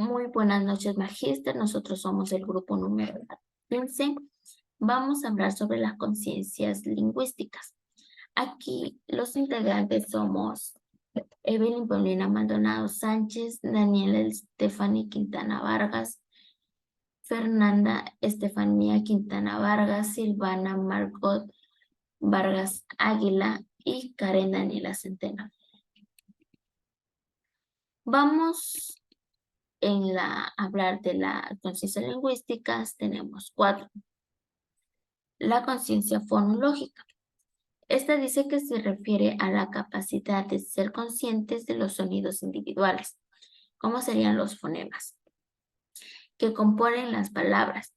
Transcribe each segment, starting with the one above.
Muy buenas noches, Magíster. Nosotros somos el grupo número 15. Vamos a hablar sobre las conciencias lingüísticas. Aquí los integrantes somos Evelyn Paulina Maldonado Sánchez, Daniela Stephanie Quintana Vargas, Fernanda Estefanía Quintana Vargas, Silvana Margot Vargas Águila y Karen Daniela Centeno. Vamos hablar de las conciencias lingüísticas. Tenemos 4. La conciencia fonológica. Esta dice que se refiere a la capacidad de ser conscientes de los sonidos individuales, como serían los fonemas, que componen las palabras.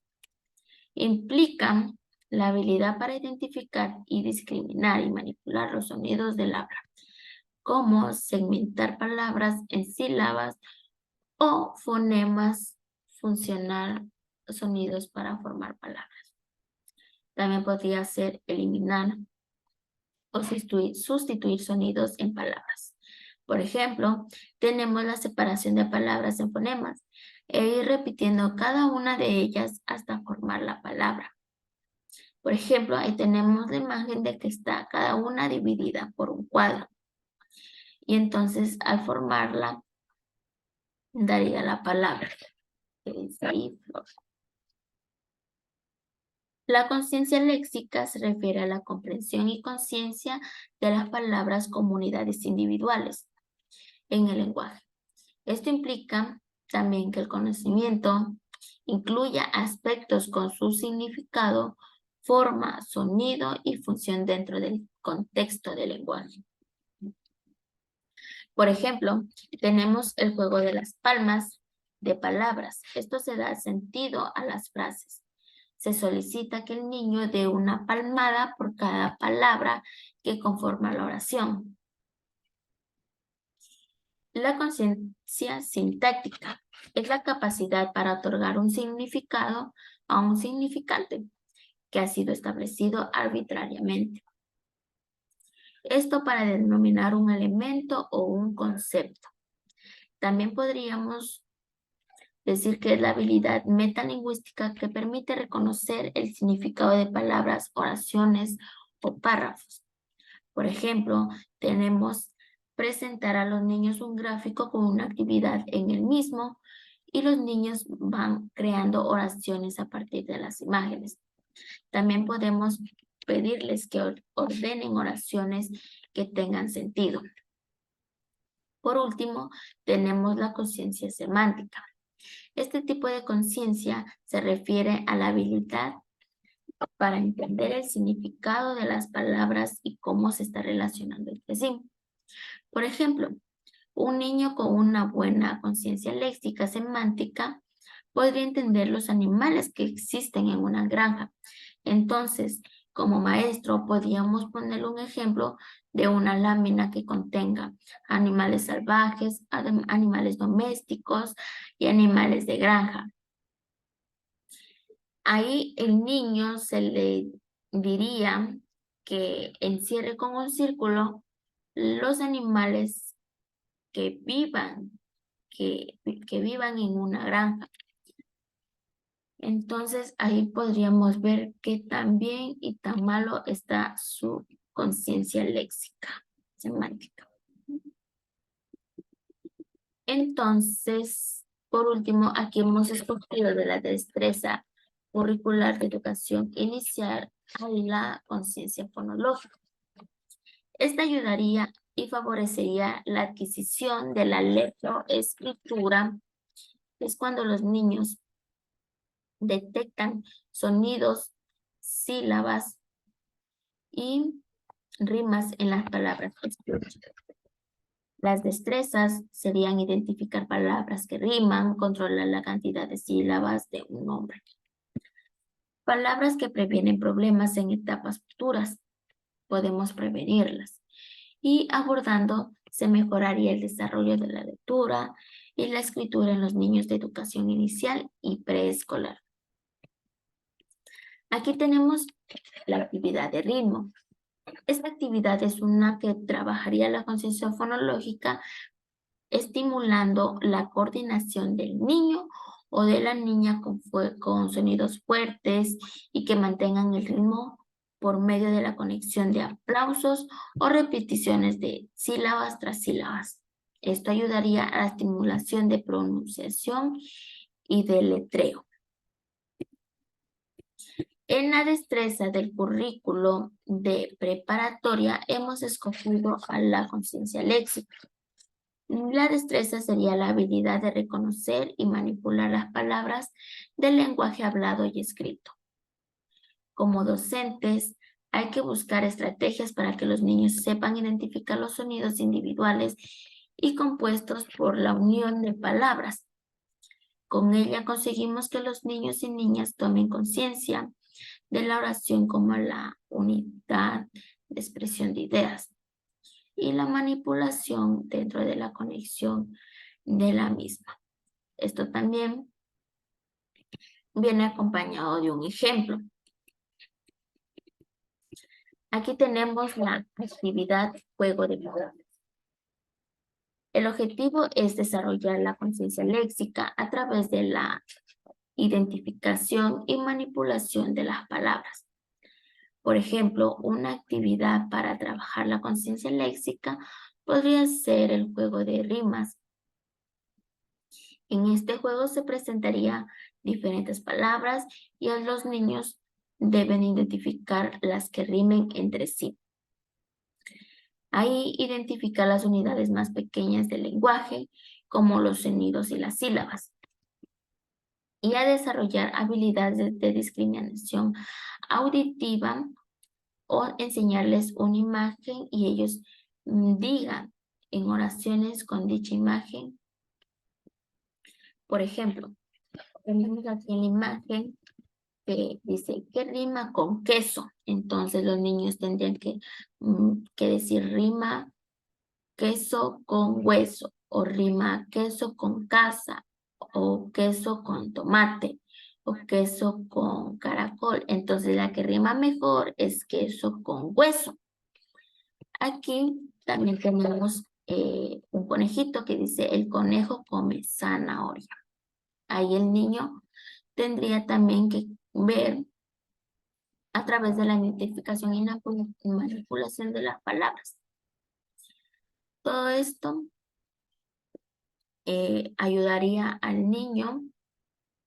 Implican la habilidad para identificar y discriminar y manipular los sonidos del habla, como segmentar palabras en sílabas o fonemas, funcionar sonidos para formar palabras. También podría ser eliminar o sustituir sonidos en palabras. Por ejemplo, tenemos la separación de palabras en fonemas e ir repitiendo cada una de ellas hasta formar la palabra. Por ejemplo, ahí tenemos la imagen de que está cada una dividida por un cuadro. Y entonces, al formarla, daría la palabra. Que dice ahí, flor. La conciencia léxica se refiere a la comprensión y conciencia de las palabras como unidades individuales en el lenguaje. Esto implica también que el conocimiento incluya aspectos con su significado, forma, sonido y función dentro del contexto del lenguaje. Por ejemplo, tenemos el juego de las palmas de palabras. Esto se da sentido a las frases. Se solicita que el niño dé una palmada por cada palabra que conforma la oración. La conciencia sintáctica es la capacidad para otorgar un significado a un significante que ha sido establecido arbitrariamente. Esto para denominar un elemento o un concepto. También podríamos decir que es la habilidad metalingüística que permite reconocer el significado de palabras, oraciones o párrafos. Por ejemplo, tenemos presentar a los niños un gráfico con una actividad en el mismo y los niños van creando oraciones a partir de las imágenes. También podemos pedirles que ordenen oraciones que tengan sentido. Por último, tenemos la conciencia semántica. Este tipo de conciencia se refiere a la habilidad para entender el significado de las palabras y cómo se está relacionando entre sí. Por ejemplo, un niño con una buena conciencia léxica semántica podría entender los animales que existen en una granja. Entonces, como maestro, podríamos poner un ejemplo de una lámina que contenga animales salvajes, animales domésticos y animales de granja. Ahí el niño se le diría que encierre con un círculo los animales que vivan en una granja. Entonces ahí podríamos ver qué tan bien y tan malo está su conciencia léxica, semántica. Entonces, por último, aquí hemos escogido de la destreza curricular de educación inicial a la conciencia fonológica. Esta ayudaría y favorecería la adquisición de la lectoescritura. Es cuando los niños detectan sonidos, sílabas y rimas en las palabras escritas. Las destrezas serían identificar palabras que riman, controlar la cantidad de sílabas de un nombre. Palabras que previenen problemas en etapas futuras. Podemos prevenirlas. Y abordando, se mejoraría el desarrollo de la lectura y la escritura en los niños de educación inicial y preescolar. Aquí tenemos la actividad de ritmo. Esta actividad es una que trabajaría la conciencia fonológica estimulando la coordinación del niño o de la niña con sonidos fuertes y que mantengan el ritmo por medio de la conexión de aplausos o repeticiones de sílabas tras sílabas. Esto ayudaría a la estimulación de pronunciación y de letreo. En la destreza del currículo de preparatoria hemos escogido a la conciencia léxica. La destreza sería la habilidad de reconocer y manipular las palabras del lenguaje hablado y escrito. Como docentes, hay que buscar estrategias para que los niños sepan identificar los sonidos individuales y compuestos por la unión de palabras. Con ella conseguimos que los niños y niñas tomen conciencia de la oración como la unidad de expresión de ideas y la manipulación dentro de la conexión de la misma. Esto también viene acompañado de un ejemplo. Aquí tenemos la actividad juego de palabras. El objetivo es desarrollar la conciencia léxica a través de la identificación y manipulación de las palabras. Por ejemplo, una actividad para trabajar la conciencia léxica podría ser el juego de rimas. En este juego se presentaría diferentes palabras y los niños deben identificar las que rimen entre sí. Ahí identifica las unidades más pequeñas del lenguaje, como los sonidos y las sílabas. Y a desarrollar habilidades de discriminación auditiva o enseñarles una imagen y ellos digan en oraciones con dicha imagen. Por ejemplo, tenemos aquí en la imagen que dice que rima con queso. Entonces los niños tendrían que decir rima queso con hueso o rima queso con casa o queso con tomate o queso con caracol. Entonces la que rima mejor es queso con hueso. Aquí también tenemos un conejito que dice el conejo come zanahoria. Ahí el niño tendría también que ver a través de la identificación y la manipulación de las palabras. Todo esto ayudaría al niño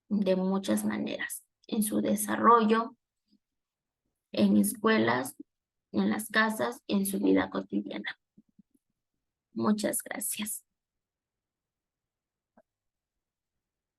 de muchas maneras en su desarrollo, en escuelas, en las casas y en su vida cotidiana. Muchas gracias.